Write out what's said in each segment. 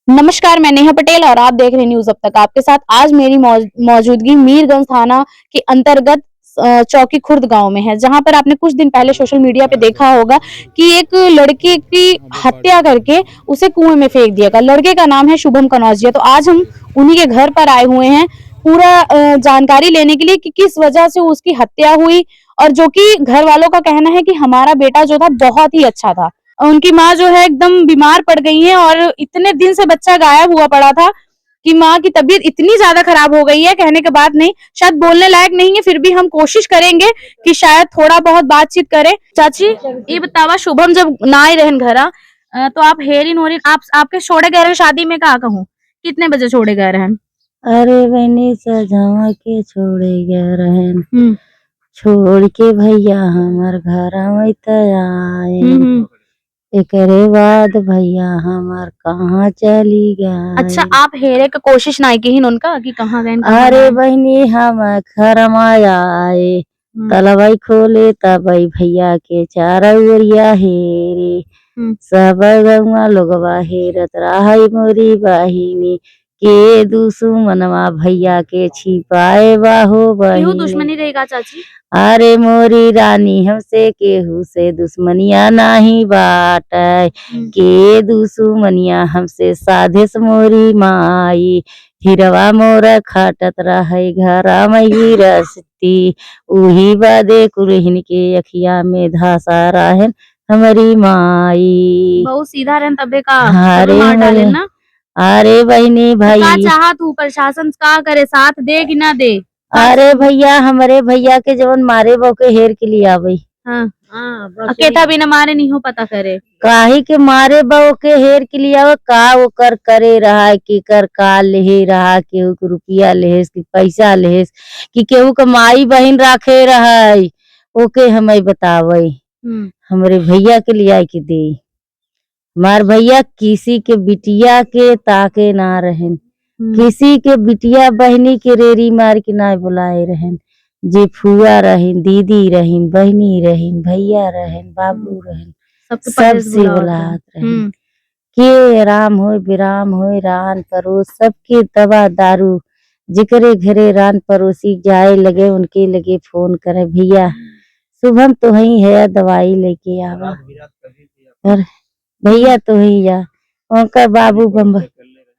नमस्कार, मैं नेहा पटेल और आप देख रहे हैं न्यूज़ अब तक। आपके साथ आज मेरी मौजूदगी मीरगंज थाना के अंतर्गत चौकी खुर्द गांव में है, जहां पर आपने कुछ दिन पहले सोशल मीडिया पे देखा होगा कि एक लड़के की हत्या करके उसे कुएं में फेंक दिया गया। लड़के का नाम है शुभम कनौजिया। तो आज हम उन्हीं के घर पर आए हुए हैं पूरा जानकारी लेने के लिए कि किस वजह से उसकी हत्या हुई, और जो कि घर वालों का कहना है कि हमारा बेटा जो था बहुत ही अच्छा था। उनकी माँ जो है एकदम बीमार पड़ गई है और इतने दिन से बच्चा गायब हुआ पड़ा था कि माँ की तबीयत इतनी ज्यादा खराब हो गई है, कहने के बाद नहीं। शायद बोलने लायक नहीं है, फिर भी हम कोशिश करेंगे कि शायद थोड़ा बहुत बातचीत करें। चाची, ये बतावा शुभम जब ना ही रहन घरा तो आप हेरिन होरिन आपके छोड़े गए रहन शादी में, का कहूँ कितने बजे छोड़े गए रहन? अरे बहनी सजावा के छोड़े गए रहन। छोड़ के भैया हमार घर आए। एकरे बाद भैया हमार कहाँ चली गए। अच्छा, आप हेरे का कोशिश नहीं की उनका कि कहाँ गए? अरे बहनी हम घर आए तलवाई खोले तब भैया के चारा उरिया हेरे। सब गौवा लोगवा हेरत रहा मोरी बहिनी के दुश्मनवा भैया के छिपाए बाहो केहू बहिनी। दुश्मनी रहेगा चाची? अरे मोरी रानी हमसे केहू से दुश्मनिया नहीं बाटे। के दुश्मनिया हमसे साधेस मोरी माई। हिरवा मोरा खाटत रहे घरा में ही रसती। उही बादे कुरहिन के अखिया में धासा रहन हमारी माई। बहुत सीधा रहन तबे का अरे मार डाले ना। अरे बहनी भाई का चाहा तू प्रशासन का करे, साथ दे कि ना दे? अरे भैया हमारे भैया के जवन मारे बो के हेर के लिए आवई। हाँ, अकेता भी न मारे नहीं हो पता करे काहे के मारे बो के हेर के लिए आवे। का वो कर करे रहा है कि कर का ले रहा, केहू के रुपया लेस कि पैसा लेस कि केहू के माई बहन राखे रहा है, ओके हमें बतावे। हमारे भैया के लिए आई कि दे। मार भैया किसी के बिटिया के ताके ना रहन, किसी के बिटिया बहनी के रेरी मार के ना बुलाए रहन। जे फुआ रहन, दीदी रहन, बहनी रहन, भैया रहन, बाबू रहन, सबसे बुलात रहन। के राम हो विराम हो रान परोस सबके दवा दारू जिकरे घरे रान परोसी जाए लगे उनके लगे फोन करे भैया शुभम तो ही है दवाई लेके आवा। और भैया तो ही जा उनका बाबू बम्बई,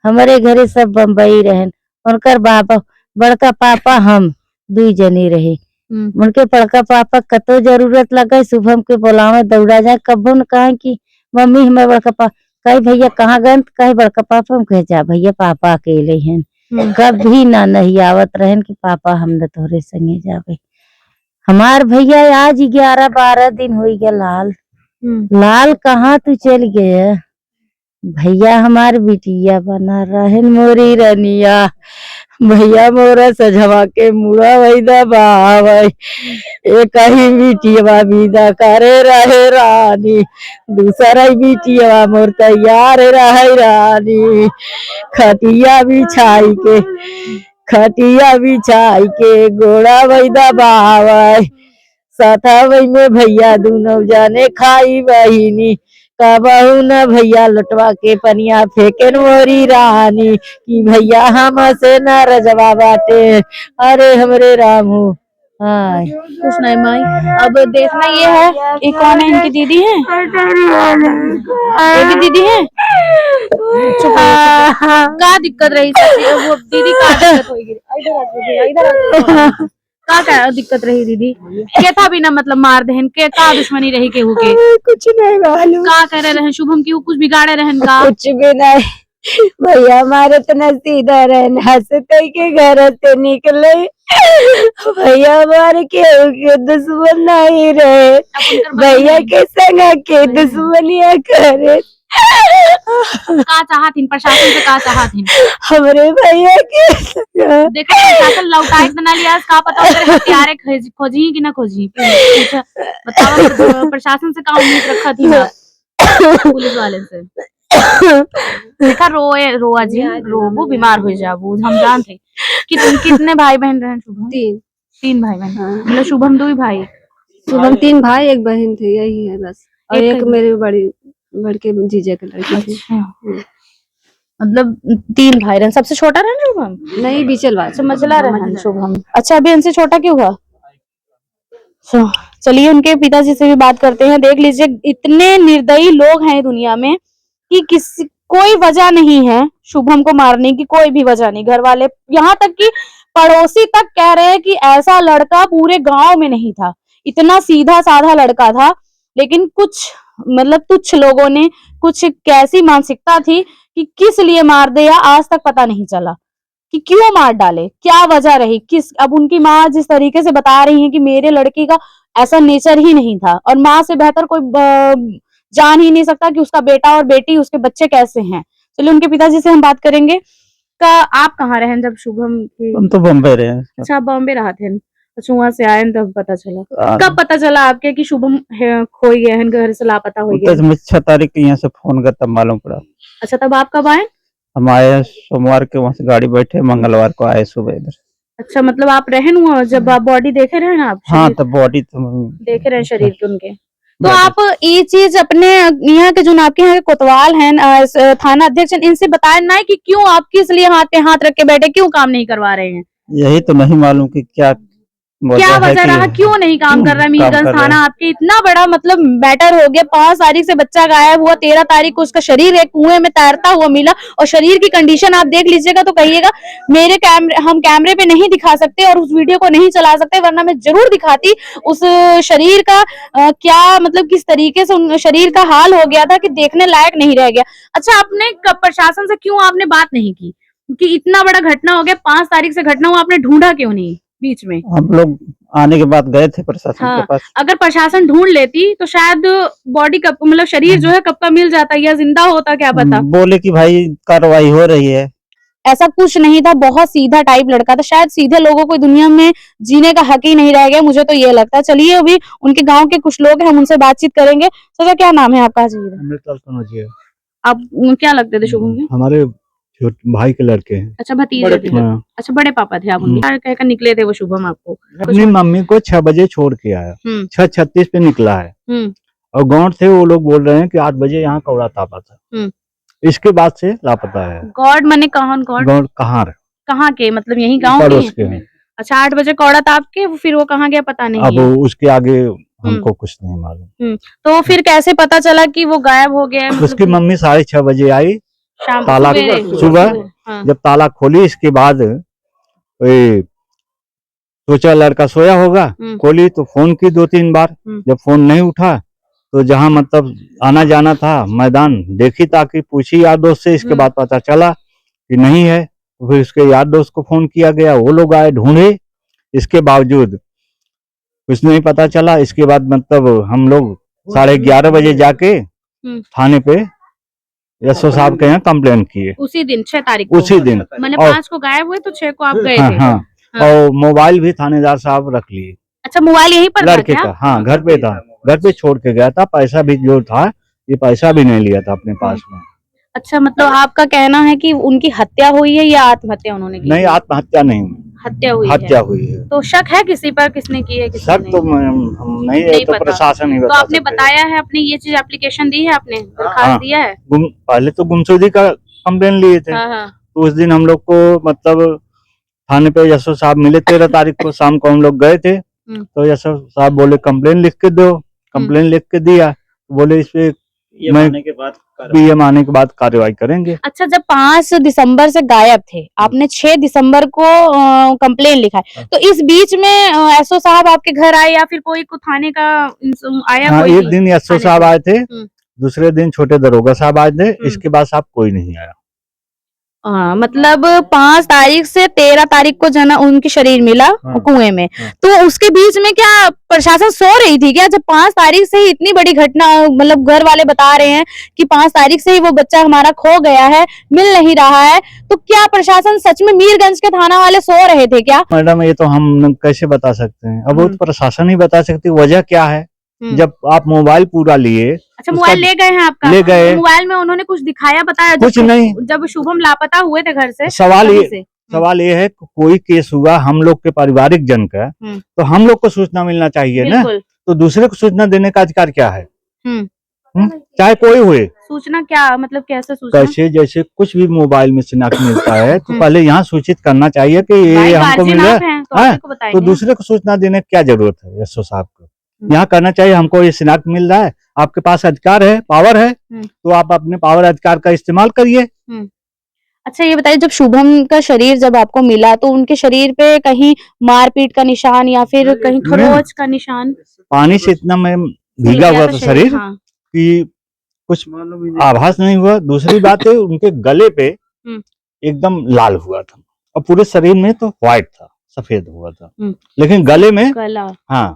हमारे घरे सब बम्बई रहन। उनकर बाबा बड़का पापा हम दुई जने रहे। उनके बड़का पापा कतो जरूरत लगे शुभम के बुलावे दौड़ा जाए। कबो न कहे कि मम्मी हमें बड़का पापा कहे भैया कहाँ गए, कहे बड़का पापा हम कहे जा भैया पापा अकेले हैं। कभी ना नहीं आवत रहन कि पापा हम न तोरे संगे जावे। हमार भैया आज 11-12 दिन हो गया लाल। लाल कहाँ तू चल गया? भैया हमार बिटिया बना रहन मोरी रनिया। भैया मोरा सजवा के मुड़ा वैदा बावे एक ही बिटिया विदा करे रहे रानी। दूसरा बिटिया मोर तैयार रहे रानी। खटिया बिछाई के गोड़ा वैदा बावे साथावई में भैया दोनों जाने खाई बहिनी। कबहू न भैया लुटवा के पनिया फेंके मोरी रानी कि भैया हमसे न रजवा बाटे। अरे हमरे रामू हाय कुछ नहीं माई। अब देखना ये है ये कौन है, इनकी दीदी है, ये भी दीदी है। का दिक्कत रही वो दीदी, का दिक्कत होगी? का दिक्कत रही दीदी? के था भी ना मतलब मार दहन के का दुश्मनी रही केहू के? कुछ नहीं मालूम। का करे रहन शुभम की कुछ बिगाड़े रहन का? कुछ भी नहीं भैया हमारे तो सीधा रहन हंसते के घर से निकले। भैया हमारे केहू के दुश्मन नहीं रहे। भैया के संग के दुश्मनिया करे। का चाहथिन प्रशासन से, का चाहथिन? हमरे भैया के देखो प्रशासन लौटाए ना लिया का पता उनके हथियारे खोजी कि ना खोजी। बताओ प्रशासन से का उम्मीद रखा थी ना पुलिस वाले से? देखा रोआ जी रोबू बीमार हो जाबू हम जानते। कितने भाई बहन रहे शुभम? 3 भाई बहन। मतलब शुभम 2 भाई? शुभम 3 भाई 1 बहन थे, यही है बस। और एक मेरे बड़के जीजा के लड़की थी। मतलब 3 भाई रहन, सबसे छोटा रहन शुभम? नहीं बीचल बात अच्छा मझला रहन शुभम। अच्छा अभी इनसे छोटा क्यों हुआ? अच्छा, चलिए उनके पिताजी से भी बात करते हैं। देख लीजिए इतने निर्दयी लोग हैं दुनिया में कि किसी कोई वजह नहीं है शुभम को मारने की, कोई भी वजह नहीं। घर वाले यहाँ तक कि पड़ोसी तक कह रहे हैं कि ऐसा लड़का पूरे गांव में नहीं था, इतना सीधा साधा लड़का था। लेकिन कुछ मतलब तुच्छ लोगों ने, कुछ कैसी मानसिकता थी कि किस लिए मार दिया आज तक पता नहीं चला कि क्यों मार डाले, क्या वजह रही, किस। अब उनकी माँ जिस तरीके से बता रही है कि मेरे लड़की का ऐसा नेचर ही नहीं था, और माँ से बेहतर कोई जान ही नहीं सकता कि उसका बेटा और बेटी, उसके बच्चे कैसे हैं। चलिए उनके पिताजी से हम बात करेंगे। का आप कहाँ रहे जब शुभम की? हम तो बम्बई रहे। अच्छा बॉम्बे रहा थे। अच्छा वहां से आए तब पता चला। हाँ। कब पता चला आपके कि शुभम खोई गए हैं, घर से लापता हो गए? तो मुझे 6 तारीख को यहाँ से फोन कर तब मालूम पड़ा। अच्छा तब आप कब आए? हम आए सोमवार के, वहाँ से गाड़ी बैठे, मंगलवार को आए सुबह इधर। अच्छा मतलब आप रहन हुआ जब आप बॉडी देखे रहे ना आप? हाँ तब बॉडी तो देखे रहे शरीर के उनके। तो आप ये चीज अपने यहाँ के जो आपके यहाँ के कोतवाल हैं, थाना अध्यक्ष, इनसे बताया ना कि क्यों आप किस लिए हाथ पे हाथ रख के बैठे, क्यों काम नहीं करवा रहे हैं? यही तो नहीं मालूम कि क्या वजह रहा, क्यों नहीं काम कर रहा है मीरगंज थाना? आपके इतना बड़ा मतलब मैटर हो गया, 5 तारीख से बच्चा गायब हुआ, 13 तारीख को उसका शरीर एक कुएं में तैरता हुआ मिला, और शरीर की कंडीशन आप देख लीजिएगा तो कहिएगा हम कैमरे पे नहीं दिखा सकते और उस वीडियो को नहीं चला सकते, वरना मैं जरूर दिखाती उस शरीर का क्या मतलब किस तरीके से उन शरीर का हाल हो गया था कि देखने लायक नहीं रह गया। अच्छा आपने प्रशासन से क्यों आपने बात नहीं की कि इतना बड़ा घटना हो गया, 5 तारीख से घटना हुआ, आपने ढूंढा क्यों नहीं बीच में? हम लोग आने के बाद गए थे प्रशासन के पास। अगर प्रशासन ढूंढ लेती तो शायद बॉडी कब मतलब शरीर जो है कब का मिल जाता या जिंदा होता, क्या पता। बोले कि भाई कार्रवाई हो रही है। ऐसा कुछ नहीं था, बहुत सीधा टाइप लड़का था, शायद सीधे लोगों को दुनिया में जीने का हक ही नहीं रह गया, मुझे तो ये लगता है। चलिए अभी उनके गांव के कुछ लोग हैं, हम उनसे बातचीत करेंगे। चाचा क्या नाम है आपका? जी आप क्या लगते थे शुभम के? हमारे भाई के लड़के हैं। अच्छा भतीजे थे। अच्छा बड़े पापा थे आप उनके? क्या कहकर निकले थे वो शुभम आपको? अपनी मम्मी को 6 बजे छोड़ के आया, 6:36 पे निकला है, और गांव से वो लोग बोल रहे हैं कि 8 बजे यहाँ कौड़ा तापा था। इसके बाद से लापता है। गॉड मने कौन? गॉड कहाँ के मतलब यही गाँव पड़ोस के हैं। अच्छा 8 बजे कौड़ा ताप के फिर वो कहाँ गया पता नहीं अब है। उसके आगे हमको कुछ नहीं मालूम। तो फिर कैसे पता चला कि वो गायब हो गया? उसकी मम्मी 6:30 बजे आई, शाम ताला सुबह जब ताला खोली, इसके बाद सोचा लड़का सोया होगा, खोली तो फोन की 2-3 बार, जब फोन नहीं उठा तो जहां मतलब आना जाना था मैदान देखी, ताकि पूछी यार दोस्त से, इसके बाद पता चला कि नहीं है। तो फिर उसके यार दोस्त को फोन किया गया, वो लोग आए, ढूंढे, इसके बावजूद कुछ नहीं पता चला। इसके बाद मतलब हम लोग 11:30 बजे जाके थाने पे एसओ साहब के यहाँ कंप्लेन किए। उसी दिन 6 तारीख को? उसी दिन मैंने 5 को गायब हुए तो 6 को आप गए थे? हाँ। और मोबाइल भी थानेदार साहब रख लिए। अच्छा मोबाइल यहीं पर लड़के का? हाँ घर पे था, घर पे छोड़ के गया था। पैसा भी जो था, ये पैसा भी नहीं लिया था अपने पास में। अच्छा मतलब आपका कहना है कि उनकी हत्या हुई है या आत्महत्या उन्होंने की? नहीं आत्महत्या नहीं, हत्या हुई है। तो शक है किसी पर, किसने की है? शक तो हम नहीं तो प्रशासन ही तो बता आपने बताया है, अपने ये चीज एप्लीकेशन दी है आपने, दरखास्त दिया है? पहले तो गुमशुदगी का कंप्लेन लिए थे। तो उस दिन हम लोग को मतलब थाने पे एसओ साहब मिले 13 तारीख को शाम को, हम लोग गए थे। तो एसओ साहब बोले कंप्लेन लिख के दो, कंप्लेन लिख के दिया, बोले इस पे पीएम आने के बाद कार्रवाई करेंगे। अच्छा जब 5 दिसंबर से गायब थे, आपने 6 दिसंबर को कंप्लेन लिखा है, तो इस बीच में एसओ साहब आपके घर आए या फिर कोई को थाने का आया? हाँ, एक दिन एसओ साहब आए थे, दूसरे दिन छोटे दरोगा साहब आए थे, इसके बाद साहब कोई नहीं आया। मतलब 5 तारीख से 13 तारीख को जना उनकी शरीर मिला कुएं में। तो उसके बीच में क्या प्रशासन सो रही थी क्या? जब 5 तारीख से ही इतनी बड़ी घटना, मतलब घर वाले बता रहे हैं कि 5 तारीख से ही वो बच्चा हमारा खो गया है, मिल नहीं रहा है, तो क्या प्रशासन सच में मीरगंज के थाना वाले सो रहे थे क्या? मैडम ये तो हम कैसे बता सकते हैं, अब वो तो प्रशासन ही बता सकती, वजह क्या है। जब आप मोबाइल पूरा लिए। अच्छा मोबाइल ले गए हैं आपका? ले गए। तो मोबाइल में उन्होंने कुछ दिखाया, बताया? कुछ नहीं। जब शुभम लापता हुए थे घर से, सवाल ये है कोई केस हुआ हम लोग के पारिवारिक जन का, तो हम लोग को सूचना मिलना चाहिए ना, तो दूसरे को सूचना देने का अधिकार क्या है? चाहे कोई हुए। सूचना क्या मतलब कैसे सूचना? कैसे जैसे कुछ भी मोबाइल में शिनाख्त मिलता है तो पहले यहाँ सूचित करना चाहिए कि भाई ये हमको गार्जियन मिला आप हैं, तो है, आप ही को तो बताएंगे। दूसरे को सूचना देने की क्या जरूरत है एसओ साहब को। यहाँ करना चाहिए हमको ये शिनाख्त मिल रहा है, आपके पास अधिकार है, पावर है, तो आप अपने पावर अधिकार का इस्तेमाल करिए। अच्छा ये बताइए, जब शुभम का शरीर जब आपको मिला तो उनके शरीर पे कहीं मारपीट का निशान या फिर कहीं खरोच का निशान? पानी से इतना मैं फूल भीगा गया हुआ था था शरीर, शरीर हाँ। कि कुछ आभास नहीं हुआ। दूसरी बात है उनके गले पे एकदम लाल हुआ था और पूरे शरीर में तो व्हाइट था, सफेद हुआ था, लेकिन गले में गला, हाँ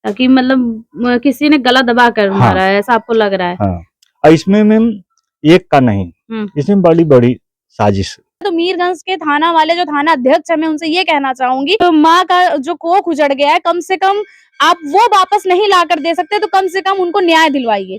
ताकि मतलब किसी ने गला दबा कर मारा है, ऐसा आपको लग रहा है? हाँ। और इसमें मैम एक का नहीं, इसमें बड़ी बड़ी साजिश। तो मीरगंज के थाना वाले जो थाना अध्यक्ष है, मैं उनसे ये कहना चाहूंगी, तो माँ का जो कोख उजड़ गया है, कम से कम आप वो वापस नहीं ला कर दे सकते, तो कम से कम उनको न्याय दिलवाइए।